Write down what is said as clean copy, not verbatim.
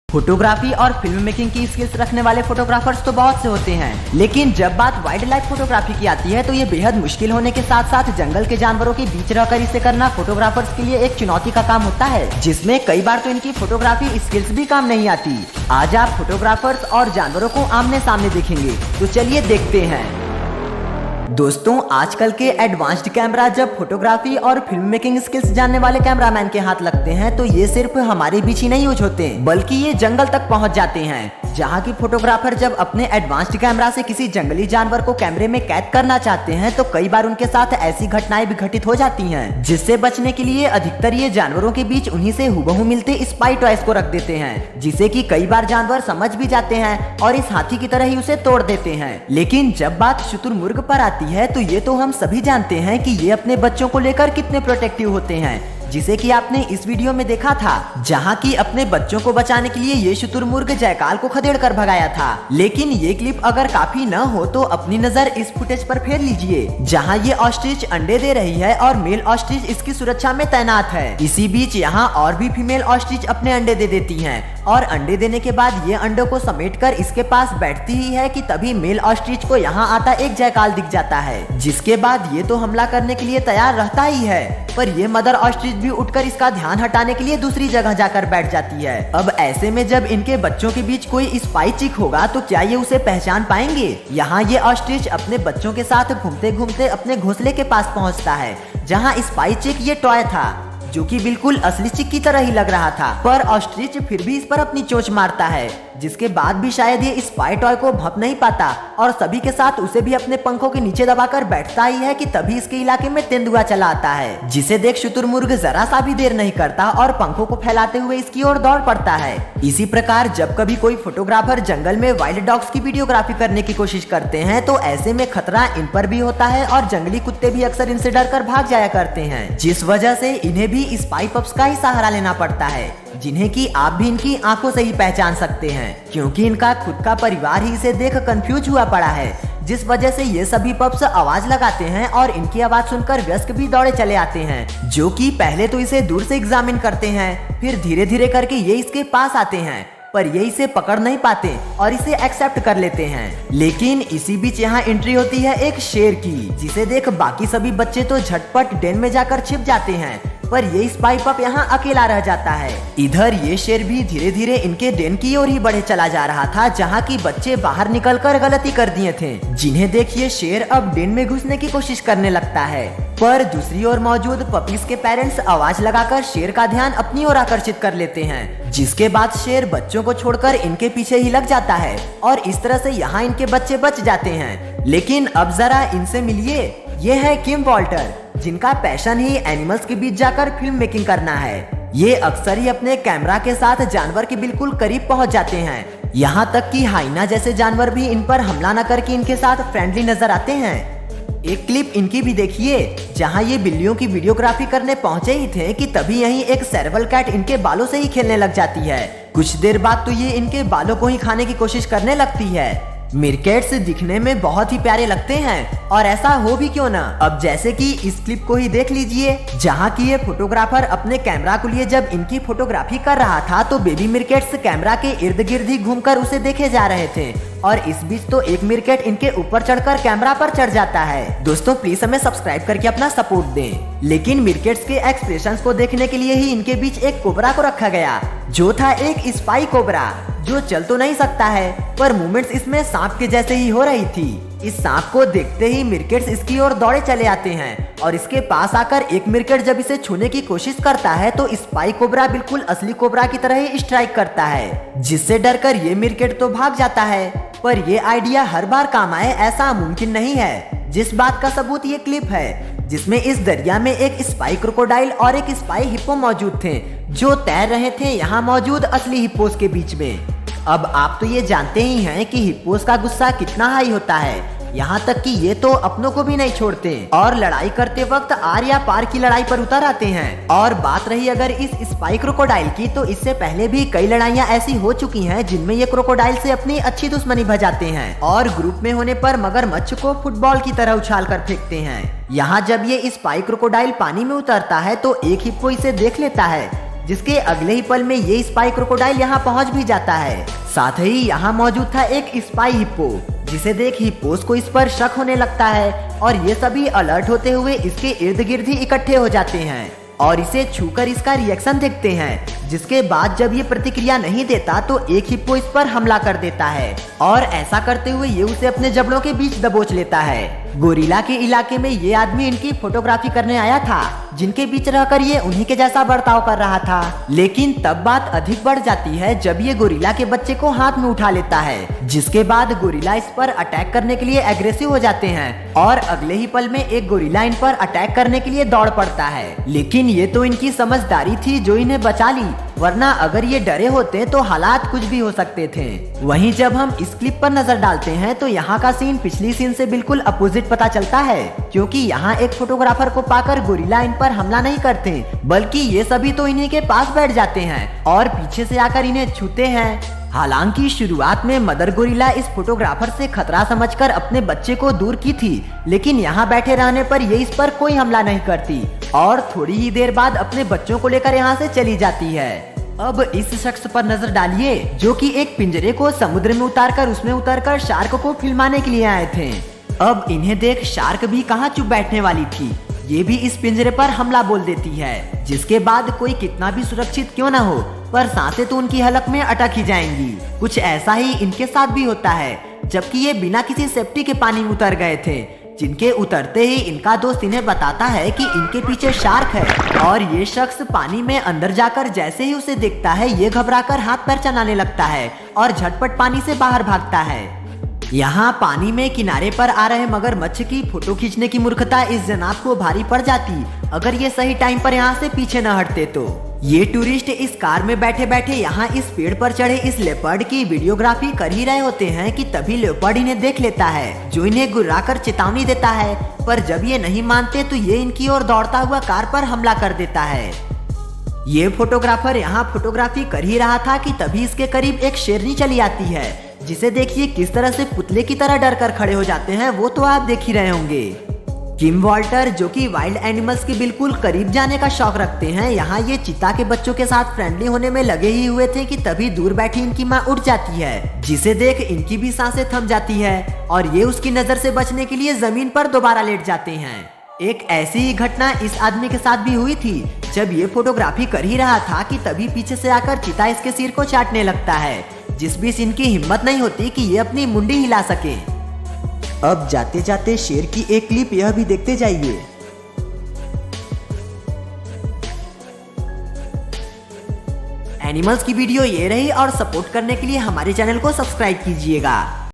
Photography और film making की skills रखने वाले फोटोग्राफर्स तो बहुत से होते हैं, लेकिन जब बात वाइल्ड लाइफ फोटोग्राफी की आती है तो ये बेहद मुश्किल होने के साथ साथ जंगल के जानवरों के बीच रहकर इसे करना फोटोग्राफर्स के लिए एक चुनौती का काम होता है, जिसमें कई बार तो इनकी फोटोग्राफी स्किल्स भी काम नहीं आती। आज आप फोटोग्राफर्स और जानवरों को आमने सामने देखेंगे, तो चलिए देखते हैं। दोस्तों, आजकल के एडवांस्ड कैमरा जब फोटोग्राफी और फिल्म मेकिंग स्किल्स जानने वाले कैमरामैन के हाथ लगते हैं तो ये सिर्फ हमारे बीच ही नहीं यूज होते, बल्कि ये जंगल तक पहुंच जाते हैं, जहां की फोटोग्राफर जब अपने एडवांस्ड कैमरा से किसी जंगली जानवर को कैमरे में कैद करना चाहते हैं तो कई बार उनके साथ ऐसी घटनाएं भी घटित हो जाती हैं, जिससे बचने के लिए अधिकतर ये जानवरों के बीच उन्हीं से हुबहू मिलते स्पाई टॉयज को रख देते हैं, जिसे कि कई बार जानवर समझ भी जाते हैं और इस हाथी की तरह ही उसे तोड़ देते हैं। लेकिन जब बात शुतुरमुर्ग पर आती है तो ये तो हम सभी जानते हैं कि ये अपने बच्चों को लेकर कितने प्रोटेक्टिव होते हैं, जिसे कि आपने इस वीडियो में देखा था, जहां की अपने बच्चों को बचाने के लिए ये शुतुरमुर्ग जयकाल को खदेड़ कर भगाया था। लेकिन ये क्लिप अगर काफी न हो तो अपनी नजर इस फुटेज पर फेर लीजिए, जहां ये ऑस्ट्रिच अंडे दे रही है और मेल ऑस्ट्रिच इसकी सुरक्षा में तैनात है। इसी बीच यहाँ और भी फीमेल ऑस्ट्रिच अपने अंडे दे देती हैं और अंडे देने के बाद ये अंडों को समेटकर इसके पास बैठती ही है कि तभी मेल ऑस्ट्रिच को यहाँ आता एक जयकाल दिख जाता है, जिसके बाद ये तो हमला करने के लिए तैयार रहता ही है, पर ये मदर ऑस्ट्रिच भी उठकर इसका ध्यान हटाने के लिए दूसरी जगह जाकर बैठ जाती है। अब ऐसे में जब इनके बच्चों के बीच कोई स्पाई चिक होगा तो क्या ये उसे पहचान पाएंगे? यहाँ ये ऑस्ट्रिच अपने बच्चों के साथ घूमते घूमते अपने घोंसले के पास पहुँचता है, जहाँ स्पाई चिक ये टॉय था, जो कि बिल्कुल असली चिक की तरह ही लग रहा था, पर ऑस्ट्रिच फिर भी इस पर अपनी चोंच मारता है, जिसके बाद भी शायद ये स्पाई टॉय को भप नहीं पाता और सभी के साथ उसे भी अपने पंखों के नीचे दबाकर बैठता ही है कि तभी इसके इलाके में तेंदुआ चला आता है, जिसे देख शुतुरमुर्ग जरा सा भी देर नहीं करता और पंखों को फैलाते हुए इसकी ओर दौड़ पड़ता है। इसी प्रकार जब कभी कोई फोटोग्राफर जंगल में वाइल्ड डॉग्स की वीडियोग्राफी करने की कोशिश करते हैं तो ऐसे में खतरा इन पर भी होता है और जंगली कुत्ते भी अक्सर इनसे डर कर भाग जाया करते हैं, जिस वजह से इन्हें भी स्पाई पप्स का ही सहारा लेना पड़ता है, जिन्हें कि आप भी इनकी आंखों से ही पहचान सकते हैं, क्योंकि इनका खुद का परिवार ही इसे देख कंफ्यूज हुआ पड़ा है, जिस वजह से ये सभी पप्स आवाज लगाते हैं और इनकी आवाज सुनकर वयस्क भी दौड़े चले आते हैं, जो कि पहले तो इसे दूर से एग्जामिन करते हैं, फिर धीरे धीरे करके ये इसके पास आते हैं, पर ये इसे पकड़ नहीं पाते और इसे एक्सेप्ट कर लेते हैं। लेकिन इसी बीच यहाँ एंट्री होती है एक शेर की, जिसे देख बाकी सभी बच्चे तो झटपट डेन में जाकर छिप जाते हैं, पर ये स्पाई पप यहाँ अकेला रह जाता है। इधर ये शेर भी धीरे धीरे इनके डेन की ओर ही बढ़े चला जा रहा था, जहाँ की बच्चे बाहर निकलकर गलती कर दिए थे, जिन्हें देखिए शेर अब डेन में घुसने की कोशिश करने लगता है, पर दूसरी ओर मौजूद पपीज के पेरेंट्स आवाज लगाकर शेर का ध्यान अपनी ओर आकर्षित कर लेते हैं, जिसके बाद शेर बच्चों को छोड़कर इनके पीछे ही लग जाता है और इस तरह से यहाँ इनके बच्चे बच जाते हैं। लेकिन अब जरा इनसे मिलिए, ये है किम वॉल्टर, जिनका पैशन ही एनिमल्स के बीच जाकर फिल्म मेकिंग करना है। ये अक्सर ही अपने कैमरा के साथ जानवर के बिल्कुल करीब पहुंच जाते हैं, यहाँ तक कि हाइना जैसे जानवर भी इन पर हमला न करके इनके साथ फ्रेंडली नजर आते हैं। एक क्लिप इनकी भी देखिए, जहाँ ये बिल्लियों की वीडियोग्राफी करने पहुंचे ही थे कि तभी यहीं एक सेरेबल कैट इनके बालों से ही खेलने लग जाती है। कुछ देर बाद तो ये इनके बालों को ही खाने की कोशिश करने लगती है। मीरकैट्स दिखने में बहुत ही प्यारे लगते हैं और ऐसा हो भी क्यों ना। अब जैसे कि इस क्लिप को ही देख लीजिए, जहाँ की ये फोटोग्राफर अपने कैमरा को लिए जब इनकी फोटोग्राफी कर रहा था तो बेबी मीरकैट्स कैमरा के इर्द गिर्द ही घूमकर उसे देखे जा रहे थे और इस बीच तो एक मीरकैट इनके ऊपर चढ़कर कैमरा पर चढ़ जाता है। दोस्तों प्लीज हमें सब्सक्राइब करके अपना सपोर्ट दें। लेकिन मीरकैट्स के एक्सप्रेशंस को देखने के लिए ही इनके बीच एक कोबरा को रखा गया, जो था एक स्पाई कोबरा, जो चल तो नहीं सकता है पर मूवमेंट्स इसमें सांप के जैसे ही हो रही थी। इस सांप को देखते ही मीरकैट्स इसकी ओर दौड़े चले आते हैं और इसके पास आकर एक मीरकैट जब इसे छूने की कोशिश करता है तो स्पाई कोबरा बिल्कुल असली कोबरा की तरह ही स्ट्राइक करता है, जिससे डरकर ये मीरकैट तो भाग जाता है, पर ये आइडिया हर बार काम आए ऐसा मुमकिन नहीं है, जिस बात का सबूत ये क्लिप है, जिसमें इस दरिया में एक स्पाई क्रोकोडाइल और एक स्पाई हिप्पो मौजूद थे, जो तैर रहे थे यहाँ मौजूद असली हिप्पोस के बीच में। अब आप तो ये जानते ही हैं कि हिप्पोस का गुस्सा कितना हाई होता है, यहाँ तक कि ये तो अपनों को भी नहीं छोड़ते और लड़ाई करते वक्त आर या पार की लड़ाई पर उतर आते हैं। और बात रही अगर इस स्पाई क्रोकोडाइल की, तो इससे पहले भी कई लड़ाइयाँ ऐसी हो चुकी हैं जिनमें ये क्रोकोडाइल से अपनी अच्छी दुश्मनी भजाते हैं और ग्रुप में होने पर मगरमच्छ को फुटबॉल की तरह उछाल कर फेंकते हैं। यहाँ जब ये स्पाई क्रोकोडाइल पानी में उतरता है तो एक हिप्पो इसे देख लेता है जिसके अगले ही पल में ये स्पाई क्रोकोडाइल यहाँ पहुँच भी जाता है। साथ ही यहाँ मौजूद था एक स्पाई हिप्पो, जिसे देख हिप्पोस को इस पर शक होने लगता है और ये सभी अलर्ट होते हुए इसके इर्द गिर्द ही इकट्ठे हो जाते हैं और इसे छूकर इसका रिएक्शन देखते हैं। जिसके बाद जब ये प्रतिक्रिया नहीं देता तो एक हिप्पो इस पर हमला कर देता है और ऐसा करते हुए ये उसे अपने जबड़ों के बीच दबोच लेता है। गोरिल्ला के इलाके में ये आदमी इनकी फोटोग्राफी करने आया था, जिनके बीच रहकर ये उन्हीं के जैसा बर्ताव कर रहा था। लेकिन तब बात अधिक बढ़ जाती है जब ये गोरिल्ला के बच्चे को हाथ में उठा लेता है, जिसके बाद गोरिल्ला इस पर अटैक करने के लिए एग्रेसिव हो जाते हैं और अगले ही पल में एक गोरिल्ला इन पर अटैक करने के लिए दौड़ पड़ता है। लेकिन ये तो इनकी समझदारी थी जो इन्हें बचा ली, वरना अगर ये डरे होते तो हालात कुछ भी हो सकते थे। वहीं जब हम इस क्लिप पर नजर डालते हैं तो यहाँ का सीन पिछली सीन से बिल्कुल अपोजिट पता चलता है, क्योंकि यहाँ एक फोटोग्राफर को पाकर गोरिल्ला इन पर हमला नहीं करते, बल्कि ये सभी तो इन्हीं के पास बैठ जाते हैं और पीछे से आकर इन्हें छूते हैं। हालांकि शुरुआत में मदर गोरिल्ला इस फोटोग्राफर से खतरा समझकर अपने बच्चे को दूर की थी, लेकिन यहाँ बैठे रहने पर ये इस पर कोई हमला नहीं करती और थोड़ी ही देर बाद अपने बच्चों को लेकर यहाँ से चली जाती है। अब इस शख्स पर नजर डालिए जो कि एक पिंजरे को समुद्र में उतारकर उसमें उतरकर शार्क को फिल्माने के लिए आए थे। अब इन्हें देख शार्क भी कहाँ चुप बैठने वाली थी, ये भी इस पिंजरे पर हमला बोल देती है, जिसके बाद कोई कितना भी सुरक्षित क्यों न हो पर सांसें तो उनकी हलक में अटक ही जाएंगी। कुछ ऐसा ही इनके साथ भी होता है, जबकि ये बिना किसी सेफ्टी के पानी में उतर गए थे, जिनके उतरते ही इनका दोस्त इन्हें बताता है कि इनके पीछे शार्क है और ये शख्स पानी में अंदर जाकर जैसे ही उसे देखता है ये घबराकर हाथ पैर चलाने लगता है और झटपट पानी से बाहर भागता है। यहाँ पानी में किनारे पर आ रहे मगरमच्छ की फोटो खींचने की मूर्खता इस जनाब को भारी पड़ जाती अगर ये सही टाइम पर यहाँ से पीछे न हटते तो। ये टूरिस्ट इस कार में बैठे बैठे यहाँ इस पेड़ पर चढ़े इस लेपर्ड की वीडियोग्राफी कर ही रहे होते हैं कि तभी लेपर्ड इन्हें देख लेता है, जो इन्हें गुर्राकर चेतावनी देता है, पर जब ये नहीं मानते तो ये इनकी ओर दौड़ता हुआ कार पर हमला कर देता है। ये फोटोग्राफर यहाँ फोटोग्राफी कर ही रहा था कि तभी इसके करीब एक शेरनी चली आती है, जिसे देखिए किस तरह से पुतले की तरह डर कर खड़े हो जाते हैं, वो तो आप देख ही रहे होंगे। किम वॉल्टर जो कि वाइल्ड एनिमल्स के बिल्कुल करीब जाने का शौक रखते हैं, यहाँ ये चीता के बच्चों के साथ फ्रेंडली होने में लगे ही हुए थे कि तभी दूर बैठी इनकी माँ उठ जाती है, जिसे देख इनकी भी सांसें थम जाती है और ये उसकी नजर से बचने के लिए जमीन पर दोबारा लेट जाते हैं। एक ऐसी ही घटना इस आदमी के साथ भी हुई थी जब ये फोटोग्राफी कर ही रहा था कि तभी पीछे से आकर चीता इसके सिर को चाटने लगता है, जिस बीच इनकी हिम्मत नहीं होती कि ये अपनी मुंडी हिला सके। अब जाते जाते शेर की एक क्लिप यह भी देखते जाइए। एनिमल्स की वीडियो ये रही और सपोर्ट करने के लिए हमारे चैनल को सब्सक्राइब कीजिएगा।